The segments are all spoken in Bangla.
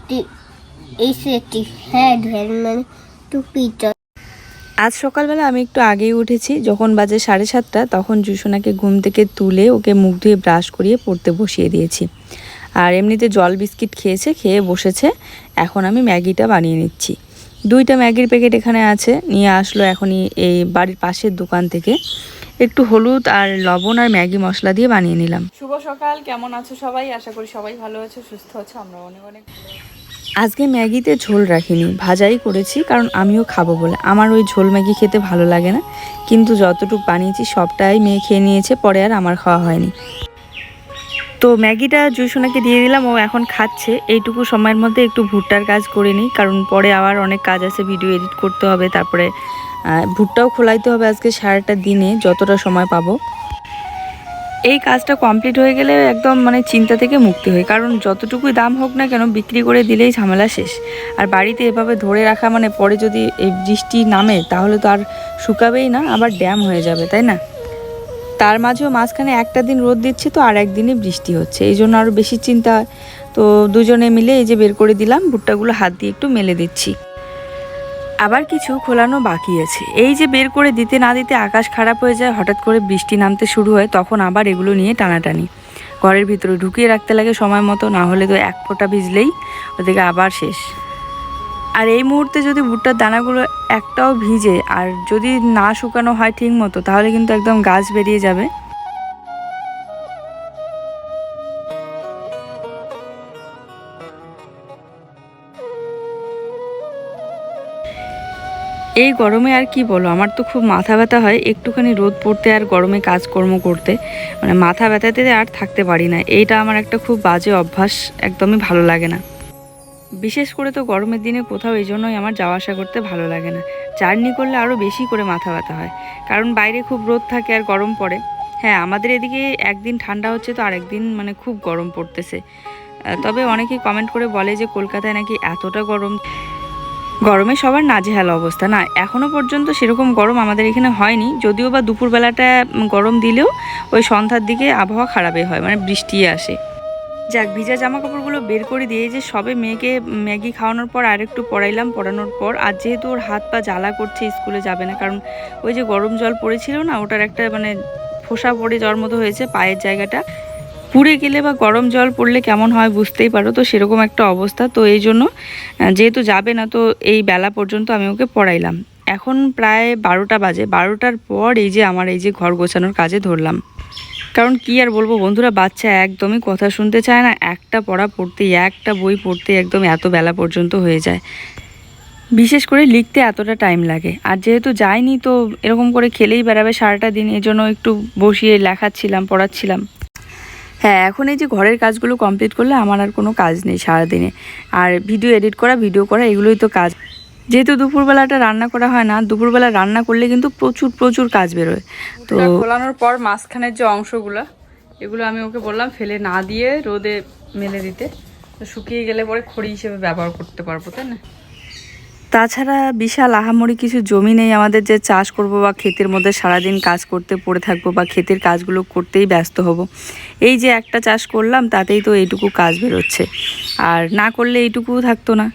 একটি হেড মানে টুপিটা। আজ সকালবেলা আমি একটু আগেই উঠেছি, যখন বাজে 7:30 তখন জুসোনাকে ঘুম থেকে তুলে ওকে মুখ ধুয়ে ব্রাশ করিয়ে পড়তে বসিয়ে দিয়েছি। আর এমনিতে জল বিস্কিট খেয়েছে, খেয়ে বসেছে। এখন আমি ম্যাগিটা বানিয়ে নিচ্ছি। 2টা ম্যাগির প্যাকেট এখানে আছে, নিয়ে আসলো এখনই এই বাড়ির পাশের দোকান থেকে। একটু হলুদ আর লবণ আর ম্যাগি মশলা দিয়ে বানিয়ে নিলাম। শুভ সকাল, কেমন আছো সবাই? আশা করি সবাই ভালো আছো, সুস্থ আছো। আমরা অনেক অনেক আজকে ম্যাগিতে ঝোল রাখিনি, ভাজাই করেছি, কারণ আমিও খাবো বলে। আমার ওই ঝোল ম্যাগি খেতে ভালো লাগে না, কিন্তু যতটুকু বানিয়েছি সবটাই মেয়ে খেয়ে নিয়েছে, পরে আর আমার খাওয়া হয়নি। তো ম্যাগিটা জুসোনাকে দিয়ে দিলাম, ও এখন খাচ্ছে। এইটুকু সময়ের মধ্যে একটু ভুট্টার কাজ করে নিই, কারণ পরে আবার অনেক কাজ আছে, ভিডিও এডিট করতে হবে, তারপরে ভুট্টাও খোলাইতে হবে আজকে সারাটা দিনে যতটা সময় পাবো। এই কাজটা কমপ্লিট হয়ে গেলে একদম চিন্তা থেকে মুক্তি হয়, কারণ যতটুকুই দাম হোক না কেন বিক্রি করে দিলেই ঝামেলা শেষ। আর বাড়িতে এভাবে ধরে রাখা পরে যদি এই বৃষ্টি নামে তাহলে তো আর শুকাবেই না, আবার ড্যাম হয়ে যাবে, তাই না? তার মাঝেও মাঝখানে একটা দিন রোদ দিচ্ছে, তো আর একদিনই বৃষ্টি হচ্ছে, এই জন্য আরও বেশি চিন্তা। তো দুজনে মিলে এই যে বের করে দিলাম, ভুট্টাগুলো হাত দিয়ে একটু মেলে দিচ্ছি। আবার কিছু খোলানো বাকি আছে, এই যে বের করে দিতে না দিতে আকাশ খারাপ হয়ে যায়, হঠাৎ করে বৃষ্টি নামতে শুরু হয়, তখন আবার এগুলো নিয়ে টানাটানি। ঘরের ভিতরে ঢুকিয়ে রাখতে লাগে সময় মতো, না হলে তো এক ফোঁটা ভিজলেই ওদিকে আবার শেষ। আর এই মুহূর্তে যদি ভুট্টার দানাগুলো একটাও ভিজে আর যদি না শুকানো হয় ঠিক মতো, তাহলে কিন্তু একদম গাছ বেরিয়ে যাবে। এই গরমে আর কি বলো, আমার তো খুব মাথা ব্যথা হয় একটুখানি রোদ পড়তে আর গরমে কাজকর্ম করতে, মাথা ব্যথাতে আর থাকতে পারি না। এইটা আমার একটা খুব বাজে অভ্যাস, একদমই ভালো লাগে না। বিশেষ করে তো গরমের দিনে কোথাও, এই জন্যই আমার যাওয়া আসা করতে ভালো লাগে না। জার্নি করলে আরও বেশি করে মাথা ব্যথা হয়, কারণ বাইরে খুব রোদ থাকে আর গরম পড়ে। হ্যাঁ, আমাদের এদিকে একদিন ঠান্ডা হচ্ছে তো আরেকদিন খুব গরম পড়তেছে। তবে অনেকেই কমেন্ট করে বলে যে কলকাতায় নাকি এতটা গরম। গরমে সবার নাজেহাল অবস্থা। না, এখনও পর্যন্ত সেরকম গরম আমাদের এখানে হয়নি, যদিও বা দুপুরবেলাটা গরম দিলেও ওই সন্ধ্যার দিকে আবহাওয়া খারাপই হয়, বৃষ্টি আসে। যাক, ভিজা জামা কাপড়গুলো বের করে দিয়ে যে সবে মেয়েকে ম্যাগি খাওয়ানোর পর আরেকটু পড়াইলাম, পড়ানোর পর আর যেহেতু ওর হাত পা জ্বালা করছে, স্কুলে যাবে না, কারণ ওই যে গরম জল পড়েছিল না, ওটার একটা ফোসা পড়ে যাওয়ার মতো হয়েছে পায়ের জায়গাটা। পুড়ে গেলে বা গরম জল পড়লে কেমন হয় বুঝতেই পারো, তো সেরকম একটা অবস্থা। তো এই জন্য যেহেতু যাবে না, তো এই বেলা পর্যন্ত আমি ওকে পড়াইলাম। এখন প্রায় 12টা বাজে, 12টার পর এই যে আমার এই যে ঘর গোছানোর কাজে ধরলাম। কারণ কি আর বলবো বন্ধুরা, বাচ্চা একদমই কথা শুনতে চায় না, একটা পড়া পড়তে, একটা বই পড়তে একদম এত বেলা পর্যন্ত হয়ে যায়। বিশেষ করে লিখতে এতটা টাইম লাগে। আর যেহেতু যাইনি, তো এরকম করে খেলেই বেড়াবে সারাটা দিন, এজন্য একটু বসিয়ে লেখাচ্ছিলাম, পড়াচ্ছিলাম। হ্যাঁ, এখন এই যে ঘরের কাজগুলো কমপ্লিট করলে আমার আর কোনো কাজ নেই সারাদিনে। আর ভিডিও এডিট করা, ভিডিও করা, এগুলোই তো কাজ। যেহেতু দুপুরবেলাটা রান্না করা হয় না, দুপুরবেলা রান্না করলে কিন্তু প্রচুর প্রচুর কাজ বেরোয়। তো খোলানোর পর মাঝখানের যে অংশগুলো, এগুলো আমি ওকে বললাম ফেলে না দিয়ে রোদে মেলে দিতে, শুকিয়ে গেলে পরে খড়ি হিসেবে ব্যবহার করতে পারবো, তাই না? তাছাড়া বিশাল আহামরি কিছু জমি নেই আমাদের যে চাষ করব বা ক্ষেতের মধ্যে সারাদিন কাজ করতে পড়ে থাকবো বা ক্ষেতের কাজগুলো করতেই ব্যস্ত হব। এই যে একটা চাষ করলাম, তাতেই তো এইটুকু কাজ বেরোচ্ছে, আর না করলে এইটুকুও থাকতো না।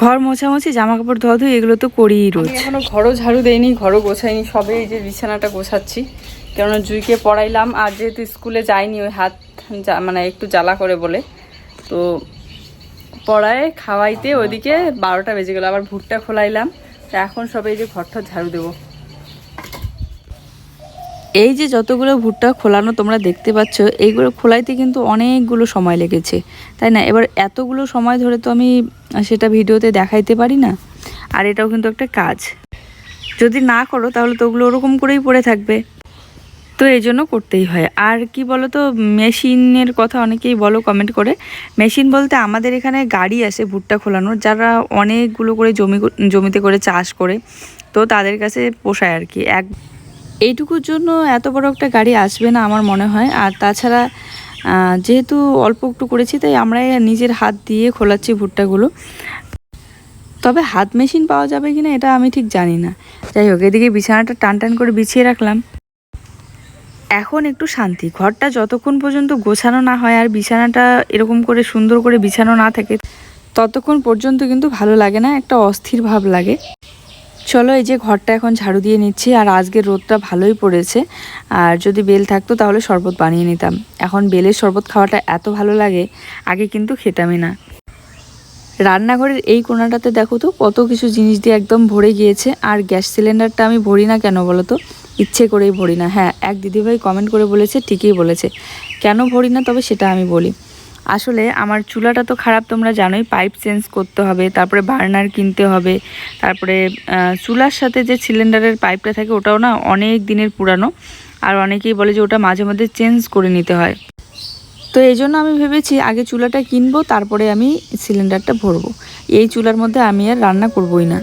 ঘর মোছামুছি, জামা কাপড় ধোয়াধুয়ি, এগুলো তো করিই রোজ। এখনো ঘরও ঝাড়ু দেয়নি, ঘরও গোছাইনি, সবে এই যে বিছানাটা গোছাচ্ছি, কেননা জুইকে পড়াইলাম। আর যেহেতু স্কুলে যায়নি, ওই হাত একটু জ্বালা করে বলে, তো পড়ায় খাওয়াইতে ওইদিকে 12টা বেজে গেল। আবার ভুট্টা খোলাইলাম, তা এখন সবাই যে ঘরটা ঝাড়ু দেবো। এই যে যতগুলো ভুট্টা খোলানো তোমরা দেখতে পাচ্ছ, এইগুলো খোলাইতে কিন্তু অনেকগুলো সময় লেগেছে, তাই না? এবার এতগুলো সময় ধরে তো আমি সেটা ভিডিওতে দেখাইতে পারি না। আর এটাও কিন্তু একটা কাজ, যদি না করো তাহলে তো ওগুলো ওরকম করেই পড়ে থাকবে, তো এই জন্য করতেই হয়। আর কি বলো তো, মেশিনের কথা অনেকেই বলো কমেন্ট করে। মেশিন বলতে আমাদের এখানে গাড়ি আসে ভুট্টা খোলানোর, যারা অনেকগুলো করে জমিতে করে চাষ করে, তো তাদের কাছে পোষায় আর কি। এইটুকুর জন্য এত বড় একটা গাড়ি আসবে না আমার মনে হয়। আর তাছাড়া যেহেতু অল্প একটু করেছি, তাই আমরা নিজের হাত দিয়ে খোলাচ্ছি ভুট্টাগুলো। তবে হাত মেশিন পাওয়া যাবে কিনা এটা আমি ঠিক জানি না। যাই হোক, এদিকে বিছানাটা টান টান করে বিছিয়ে রাখলাম। এখন একটু শান্তি, ঘরটা যতক্ষণ পর্যন্ত গোছানো না হয় আর বিছানাটা এরকম করে সুন্দর করে বিছানো না থাকে, ততক্ষণ পর্যন্ত কিন্তু ভালো লাগে না, একটা অস্থির ভাব লাগে। চলো এই যে ঘরটা এখন ঝাড়ু দিয়ে নিচ্ছি। আর আজকের রোদটা ভালোই পড়েছে, আর যদি বেল থাকতো তাহলে শরবত বানিয়ে নিতাম। এখন বেলের শরবত খাওয়াটা এত ভালো লাগে, আগে কিন্তু খেতামই না। রান্নাঘরের এই কোণাটাতে দেখো তো কত কিছু জিনিস দিয়ে একদম ভরে গিয়েছে। আর গ্যাস সিলিন্ডারটা আমি ভরি না কেন বলো তো, ইচ্ছে করেই ভরি না। হ্যাঁ, এক দিদিভাই কমেন্ট করে বলেছে, ঠিকই বলেছে, কেন ভরি না তবে সেটা আমি বলি। আসলে আমার চুলাটা তো খারাপ, তোমরা জানোই, পাইপ চেঞ্জ করতে হবে, তারপরে বার্নার কিনতে হবে, তারপরে চুলার সাথে যে সিলিন্ডারের পাইপটা থাকে ওটাও না অনেক দিনের পুরানো, আর অনেকেই বলে যে ওটা মাঝে মধ্যে চেঞ্জ করে নিতে হয়। তো এই জন্য আমি ভেবেছি আগে চুলাটা কিনবো, তারপরে আমি সিলিন্ডারটা ভরবো। এই চুলার মধ্যে আমি আর রান্না করবোই না,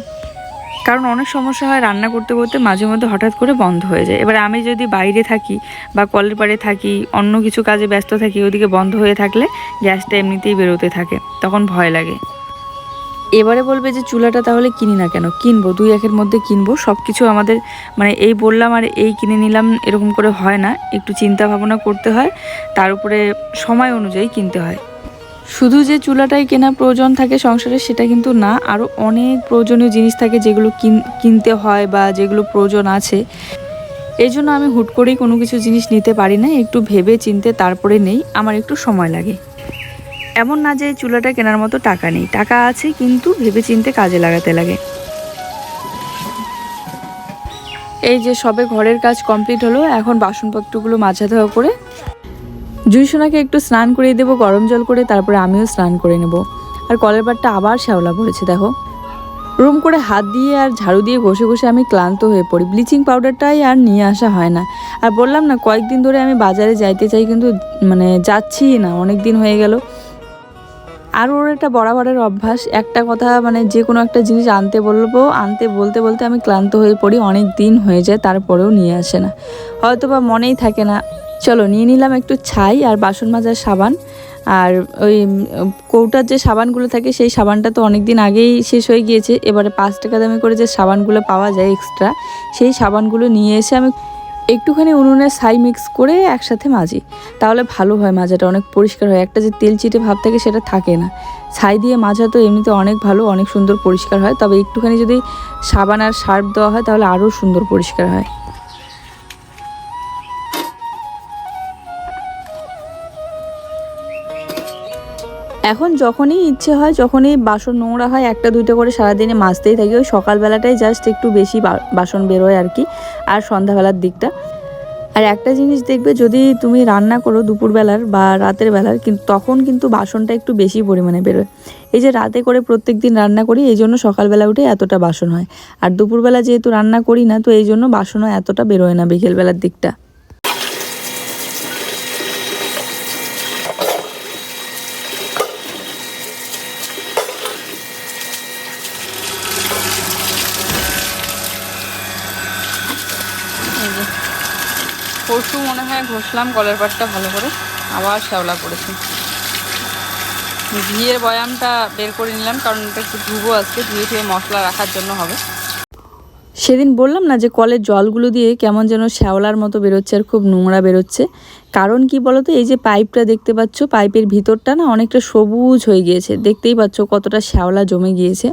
কারণ অনেক সমস্যা হয় রান্না করতে করতে মাঝে মধ্যে হঠাৎ করে বন্ধ হয়ে যায়। এবার আমি যদি বাইরে থাকি বা কলের পাড়ে থাকি, অন্য কিছু কাজে ব্যস্ত থাকি, ওদিকে বন্ধ হয়ে থাকলে গ্যাসটা এমনিতেই বেরোতে থাকে, তখন ভয় লাগে। এবারে বলবে যে চুলাটা তাহলে কিনি না কেন, কিনবো, 2-1-এর মধ্যে কিনবো। সব কিছু আমাদের মানে এই বললাম আর এই কিনে নিলাম এরকম করে হয় না, একটু চিন্তা ভাবনা করতে হয়, তার উপরে সময় অনুযায়ী কিনতে হয়। শুধু যে চুলাটাই কেনা প্রয়োজন থাকে সংসারে সেটা কিন্তু না, আরও অনেক প্রয়োজনীয় জিনিস থাকে যেগুলো কিনতে হয় বা যেগুলো প্রয়োজন আছে। এই জন্য আমি হুট করেই কোনো কিছু জিনিস নিতে পারি না, একটু ভেবে চিনতে তারপরে নেই, আমার একটু সময় লাগে। এমন না যে চুলাটা কেনার মতো টাকা নেই, টাকা আছে, কিন্তু ভেবে চিনতে কাজে লাগাতে লাগে। এই যে সবে ঘরের কাজ কমপ্লিট হলো, এখন বাসনপত্রগুলো মাজা ধোয়া করে জুইসোনাকে একটু স্নান করিয়ে দেবো গরম জল করে, তারপরে আমিও স্নান করে নেব। আর কলের পাড়টা আবার শ্যাওলা পড়েছে দেখো। রুম করে হাত দিয়ে আর ঝাড়ু দিয়ে ঘষে ঘষে আমি ক্লান্ত হয়ে পড়ি, ব্লিচিং পাউডারটাই আর নিয়ে আসা হয় না। আর বললাম না কয়েকদিন ধরে আমি বাজারে যাইতে চাই, কিন্তু মানে যাচ্ছি না, অনেক দিন হয়ে গেল। আর ওর একটা বরাবরের অভ্যাস, একটা কথা মানে যে কোনো একটা জিনিস আনতে বলতে বলতে আমি ক্লান্ত হয়ে পড়ি, অনেক দিন হয়ে যায় তারপরেও নিয়ে আসে না, হয়তো বা মনেই থাকে না। চলো নিয়ে নিলাম একটু ছাই আর বাসন মাজার সাবান। আর ওই কৌটার যে সাবানগুলো থাকে সেই সাবানটা তো অনেক দিন আগেই শেষ হয়ে গিয়েছে। এবারে 5 টাকা দামি করে যে সাবানগুলো পাওয়া যায় এক্সট্রা, সেই সাবানগুলো নিয়ে এসে আমি একটুখানি উনুনে ছাই মিক্স করে একসাথে মাজি, তাহলে ভালো হয়, মাজাটা অনেক পরিষ্কার হয়, একটা যে তেল চিটে ভাব থাকে সেটা থাকে না। ছাই দিয়ে মাজা তো এমনিতে অনেক ভালো, অনেক সুন্দর পরিষ্কার হয়, তবে একটুখানি যদি সাবান আর সার্ফ দেওয়া হয় তাহলে আরও সুন্দর পরিষ্কার হয়। এখন যখনই ইচ্ছে হয়, যখনই বাসন নোংরা হয়, 1-2টা করে সারাদিনে মাজতেই থাকি। ওই সকালবেলাটাই জাস্ট একটু বেশি বাসন বেরোয় আর কি, আর সন্ধ্যাবেলার দিকটা। আর একটা জিনিস দেখবে, যদি তুমি রান্না করো দুপুরবেলার বা রাতের বেলার, কিন্তু তখন কিন্তু বাসনটা একটু বেশি পরিমাণে বেরোয়। এই যে রাতে করে প্রত্যেক দিন রান্না করি, এই জন্য সকালবেলা উঠে এতটা বাসন হয়। আর দুপুরবেলা যেহেতু রান্না করি না, তো এই জন্য বাসনও এতটা বেরোয় না বিকেলবেলার দিকটা। পরশু মনে হয় ঘষলাম কলের পাড়টা ভালো করে, আবার শ্যাওলা পড়েছে। ঘিয়ের বয়ামটা বের করে নিলাম, কারণ এটা একটু ধুবো আজকে, ধুয়ে মশলা রাখার জন্য হবে। সেদিন বললাম না যে কলের জলগুলো দিয়ে কেমন যেন শ্যাওলার মতো বেরোচ্ছে আর খুব নোংরা বেরোচ্ছে। কারণ কি বলতো, এই যে পাইপটা দেখতে পাচ্ছ, পাইপের ভিতরটা না অনেকটা সবুজ হয়ে গিয়েছে, দেখতেই পাচ্ছ কতটা শ্যাওলা জমে গিয়েছে।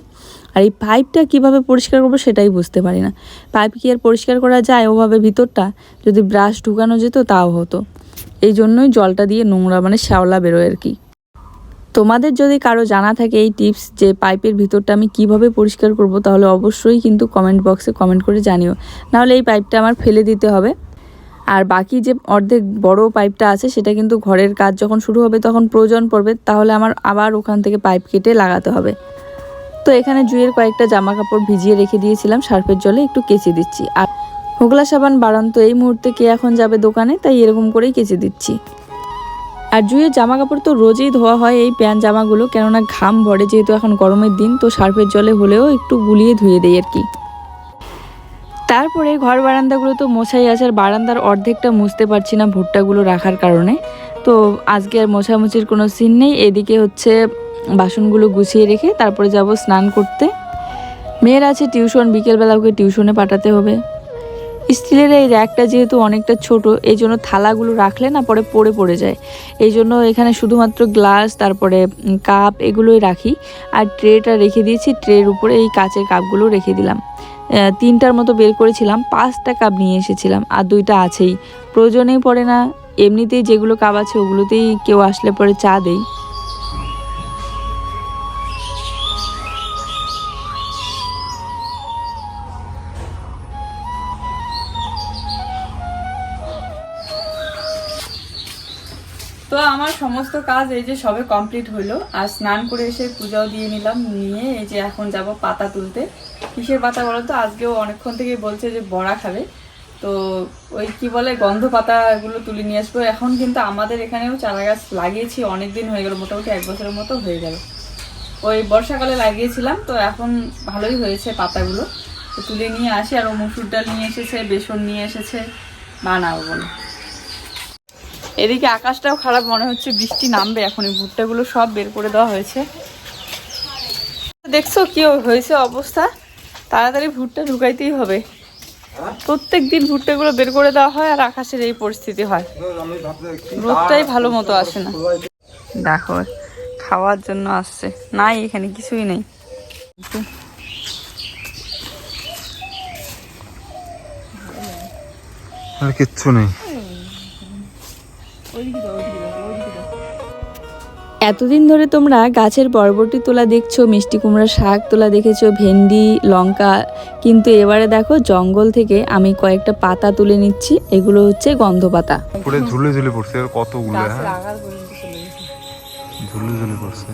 আর এই পাইপটা কিভাবে পরিষ্কার করবো সেটাই বুঝতে পারি না। পাইপ কি আর পরিষ্কার করা যায় ওভাবে ভিতরটা? যদি ব্রাশ ঢুকানো যেত তাও হতো। এই জন্যই জলটা দিয়ে নোংরা মানে শ্যাওলা বেরোয় আর কি। তোমাদের যদি কারো জানা থাকে এই টিপস যে পাইপের ভিতরটা আমি কিভাবে পরিষ্কার করব, তাহলে অবশ্যই কিন্তু কমেন্ট বক্সে কমেন্ট করে জানিও, নাহলে এই পাইপটা আমার ফেলে দিতে হবে। আর বাকি যে অর্ধেক বড় পাইপটা আছে সেটা কিন্তু ঘরের কাজ যখন শুরু হবে তখন প্রয়োজন পড়বে, তাহলে আমার আবার ওখান থেকে পাইপ কেটে লাগাতে হবে। তো এখানে জুয়ের কয়েকটা জামা কাপড় ভিজিয়ে রেখে দিয়েছিলাম, সার্ফের জলে একটু কেচে দিচ্ছি। আর হোগলা সাবান বাড়ন্ত এই মুহূর্তে কে এখন যাবে দোকানে, তাই এরকম করেই কেচে দিচ্ছি। আর জুয়ের জামা কাপড় তো রোজই ধোয়া হয়, এই প্যান্ট জামাগুলো, কেননা ঘাম ভরে, যেহেতু এখন গরমের দিন, তো সার্ফের জলে হলেও একটু গুলিয়ে ধুয়ে দেই আর কি। তারপরে ঘর বারান্দাগুলো তো মোছাই আছে, আর বারান্দার অর্ধেকটা মুছতে পারছি না ভুট্টাগুলো রাখার কারণে, তো আজকে আর মোছামুছির কোনো সিন নেই। এদিকে হচ্ছে বাসনগুলো গুছিয়ে রেখে তারপরে যাব স্নান করতে। মেয়ের আছে টিউশন, বিকেলবেলা ওকে টিউশনে পাঠাতে হবে। স্টিলের এই র্যাকটা যেহেতু অনেকটা ছোট, এই জন্য থালাগুলো রাখলে না পরে পড়ে যায়। এই জন্য এখানে শুধুমাত্র গ্লাস, তারপরে কাপ এগুলোই রাখি। আর ট্রেটা রেখে দিয়েছি, ট্রের উপরে এই কাচের কাপগুলো রেখে দিলাম। 3টার মতো বের করেছিলাম, 5টা কাপ নিয়ে এসেছিলাম, আর 2টা আছেই, প্রয়োজনেই পড়ে না। এমনিতেই যেগুলো কাপ আছে ওগুলোতেই কেউ আসলে পরে চা দেই। তো আমার সমস্ত কাজ এই যে সবে কমপ্লিট হলো। আর স্নান করে এসে পূজাও দিয়ে নিলাম, নিয়ে এই যে এখন যাব পাতা তুলতে। কিসের পাতা বলো তো? আজকেও অনেকক্ষণ থেকে বলছে যে বড়া খাবে, তো ওই কি বলে গন্ধ পাতাগুলো তুলে নিয়ে আসবো। এখন কিন্তু আমাদের এখানেও চারা গাছ লাগিয়েছি, অনেক দিন হয়ে গেল, মোটামুটি 1 বছরের মতো হয়ে গেল। ওই বর্ষাকালে লাগিয়েছিলাম, তো এখন ভালোই হয়েছে পাতাগুলো। তো তুলে নিয়ে আসি। আর ও মুসুর ডাল নিয়ে এসেছে, বেসন নিয়ে এসেছে, বানাবো বলে। এদিকে আকাশটাও খারাপ, মনে হচ্ছে বৃষ্টি নামবে এখনই। ভুট্টাগুলো সব বের করে দেওয়া হয়েছে। দেখছো কি হয়েছে অবস্থা? তাড়াতাড়ি ভুট্টা ঢুকাইতেই হবে। প্রত্যেক দিন ভুট্টাগুলো বের করে দেওয়া হয়, আর আকাশের এই পরিস্থিতি হয়। রোদটাই ভালো মতো আসে না। দেখো খাওয়ার জন্য আসছে, নাই এখানে কিছুই নেই। আর কিচ্ছু নেই। এতদিন ধরে তোমরা গাছের বরবটি তোলা দেখছো, মিষ্টি কুমড়ার শাক তোলা দেখেছো, ভেন্ডি, লঙ্কা, কিন্তু এবারে দেখো জঙ্গল থেকে আমি কয়েকটা পাতা তুলে নিচ্ছি। এগুলো হচ্ছে গন্ধ পাতা। পুরো ঝুলে ঝুলে পড়ছে, আর কতগুলো ঝুলে ঝুলে পড়ছে।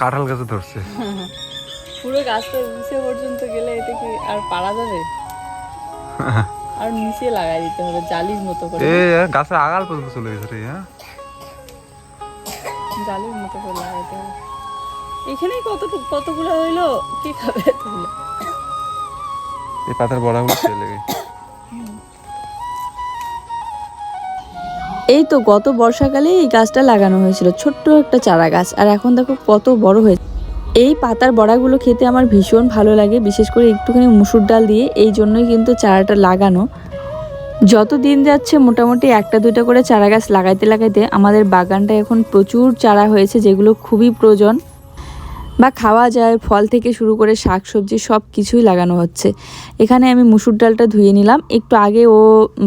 কাঁঠাল গাছে ধরছে। পুরো গাছটা নিচে পর্যন্ত গেলে এটা কি আর পারা যাবে? আর নিচে লাগাই দিতে হবে জালির মতো করে। গাছের আগাল পর্যন্ত চলে গেছে রে। জালির মতো করে লাগাইতে হবে। এখানেই কতগুলো হইলো, কি খাবে তুলে? এই পাতার বড়াগুলো খেয়ে লেগে। এই তো গত বর্ষাকালে এই গাছটা লাগানো হয়েছিল, ছোট্ট একটা চারা গাছ, আর এখন দেখো কত বড় হয়েছে। এই পাতার বড়াগুলো খেতে আমার ভীষণ ভালো লাগে, বিশেষ করে একটুখানি মুসুর ডাল দিয়ে। এই জন্যই কিন্তু চারাটা লাগানো। যত দিন যাচ্ছে মোটামুটি 1-2টা করে চারা গাছ লাগাইতে লাগাইতে আমাদের বাগানটা এখন প্রচুর চারা হয়েছে, যেগুলো খুবই প্রয়োজন বা খাওয়া যায়। ফল থেকে শুরু করে শাক সবজি সব কিছুই লাগানো হচ্ছে। এখানে আমি মুসুর ডালটা ধুয়ে নিলাম, একটু আগে ও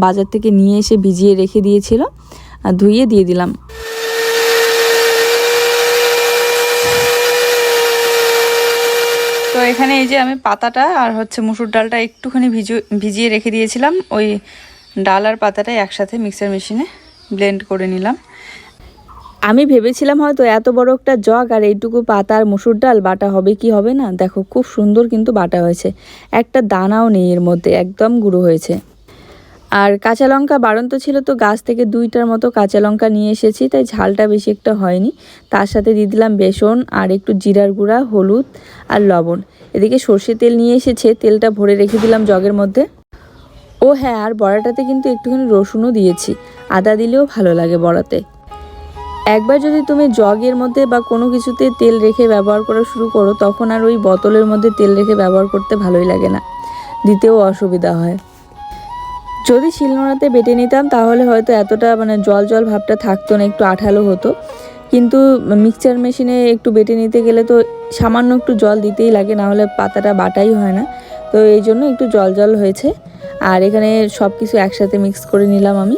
বাজার থেকে নিয়ে এসে ভিজিয়ে রেখে দিয়েছিল, আর ধুয়ে দিয়ে দিলাম। তো এখানে এই যে আমি পাতাটা আর হচ্ছে মুসুর ডালটা একটুখানি ভিজিয়ে রেখে দিয়েছিলাম, ওই ডাল আর পাতাটা একসাথে মিক্সার মেশিনে ব্লেন্ড করে নিলাম। আমি ভেবেছিলাম হয়তো এত বড় একটা জগ আর এইটুকু পাতা আর মুসুর ডাল বাটা হবে কি হবে না। দেখো খুব সুন্দর কিন্তু বাটা হয়েছে, একটা দানাও নেই এর মধ্যে, একদম গুঁড়ো হয়েছে। আর কাঁচা লঙ্কা বাড়ন্ত ছিল, তো গাছ থেকে 2টার মতো কাঁচা লঙ্কা নিয়ে এসেছি, তাই ঝালটা বেশি একটা হয়নি। তার সাথে দিয়ে দিলাম বেসন আর একটু জিরার গুঁড়া, হলুদ আর লবণ। এদিকে সর্ষে তেল নিয়ে এসেছে, তেলটা ভরে রেখে দিলাম জগের মধ্যে। ও হ্যাঁ, আর বড়াটাতে কিন্তু একটুখানি রসুনও দিয়েছি, আদা দিলেও ভালো লাগে বড়াতে। একবার যদি তুমি জগের মধ্যে বা কোনো কিছুতে তেল রেখে ব্যবহার করা শুরু করো, তখন আর ওই বোতলের মধ্যে তেল রেখে ব্যবহার করতে ভালোই লাগে না, দিতেও অসুবিধা হয়। যদি শিলনোড়াতে বেটে নিতাম তাহলে হয়তো এতটা জল জল ভাবটা থাকতো না, একটু আঠালো হতো। কিন্তু মিক্সচার মেশিনে একটু বেটে নিতে গেলে তো সামান্য একটু জল দিতেই লাগে, না হলে পাতাটা বাটাই হয় না। তো এই জন্য একটু জল জল হয়েছে। আর এখানে সব কিছু একসাথে মিক্স করে নিলাম আমি।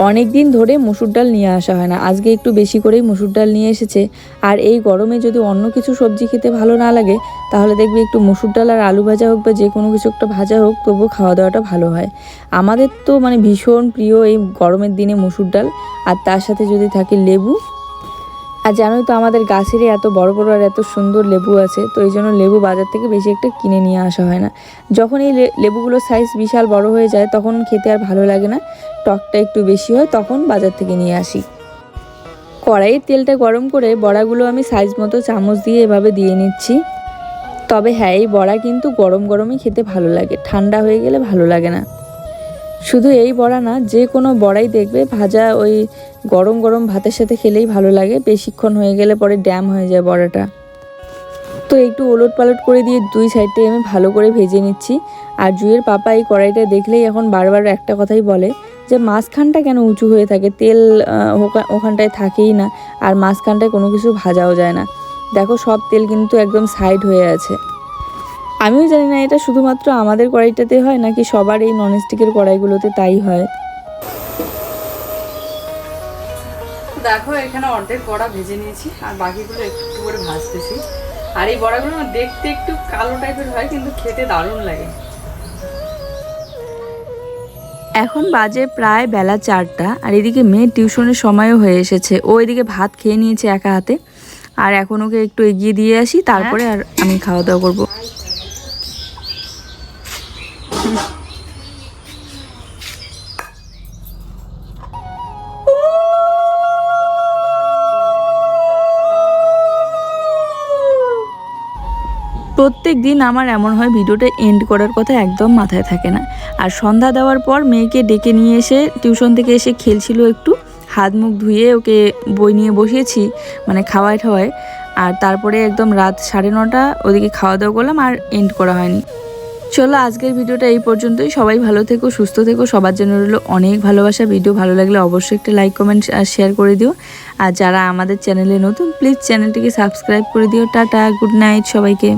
অনেক দিন ধরে মুসুর ডাল নিয়ে আসা হয় না, আজকে একটু বেশি করেই মুসুর ডাল নিয়ে এসেছে। আর এই গরমে যদি অন্য কিছু সবজি খেতে ভালো না লাগে, তাহলে দেখবি একটু মুসুর ডাল আর আলু ভাজা হোক বা যে কোনো কিছু একটা ভাজা হোক, তবুও খাওয়া দাওয়াটা ভালো হয়। আমাদের তো ভীষণ প্রিয় এই গরমের দিনে মুসুর ডাল, আর তার সাথে যদি থাকে লেবু। আর জানোই তো আমাদের গাছেরই এত বড় বড় আর এত সুন্দর লেবু আছে, তো এই জন্য লেবু বাজার থেকে বেশি একটা কিনে নিয়ে আসা হয় না। যখন এই লেবুগুলোর সাইজ বিশাল বড় হয়ে যায়, তখন খেতে আর ভালো লাগে না, টকটা একটু বেশি হয়, তখন বাজার থেকে নিয়ে আসি। কড়াইয়ের তেলটা গরম করে বড়াগুলো আমি সাইজ মতো চামচ দিয়ে এভাবে দিয়ে নিচ্ছি। তবে হ্যাঁ, এই বড়া কিন্তু গরম গরমই খেতে ভালো লাগে, ঠান্ডা হয়ে গেলে ভালো লাগে না। শুধু এই বড়া না, যে কোনো বড়াই দেখবে ভাজা ওই গরম গরম ভাতের সাথে খেলেই ভালো লাগে, বেশিক্ষণ হয়ে গেলে পরে ড্যাম হয়ে যায় বড়াটা। তো একটু ওলট পালট করে দিয়ে দুই সাইডটাই আমি ভালো করে ভেজে নিচ্ছি। আর জুইয়ের পাপা এই কড়াইটা দেখলেই এখন বারবার একটা কথাই বলে যে মাঝখানটা কেন উঁচু হয়ে থাকে, তেল ওখানটায় থাকেই না, আর মাঝখানটায় কোনো কিছু ভাজাও যায় না। দেখো সব তেল কিন্তু একদম সাইড হয়ে আছে। আমিও জানি না এটা শুধুমাত্র আমাদের কড়াইটাতে হয় নাকি সবার এই ননস্টিকের কড়াইগুলোতে তাই হয়। দেখো এখানে অর্ধেক বড়া ভেজে নিয়েছি আর বাকিগুলো একটু একটু করে ভাজতেছি। আর এই বড়াগুলো দেখতে একটু কালো টাইপের হয় কিন্তু খেতে দারুণ লাগে। এখন বাজে প্রায় বেলা 4টা আর এদিকে মেয়ের টিউশনের সময়ও হয়ে এসেছে। ও এদিকে ভাত খেয়ে নিয়েছে একা হাতে, আর এখন ওকে একটু এগিয়ে দিয়ে আসি, তারপরে আর আমি খাওয়া দাওয়া করবো। প্রত্যেক দিন আমার এমন হয় ভিডিওটা এন্ড করার কথা একদম মাথায় থাকে না। আর সন্ধ্যা দেওয়ার পর মেয়েকে ডেকে নিয়ে এসে টিউশন থেকে এসে খেলছিল, একটু হাত মুখ ধুয়ে ওকে বই নিয়ে বসিয়েছি, মানে খাওয়ায় ঠাওয়ায়। আর তারপরে একদম রাত 9:30 ওদিকে খাওয়া দাওয়া করলাম, আর এন্ড করা হয়নি। চলো আজকের ভিডিওটা এই পর্যন্তই। সবাই ভালো থেকো, সুস্থ থেকো, সবার জন্য রইলো অনেক ভালোবাসা। ভিডিও ভালো লাগলে অবশ্যই একটা লাইক, কমেন্ট আর শেয়ার করে দিও। আর যারা আমাদের চ্যানেলে নতুন প্লিজ চ্যানেলটিকে সাবস্ক্রাইব করে দিও। টাটা, গুড নাইট সবাইকে।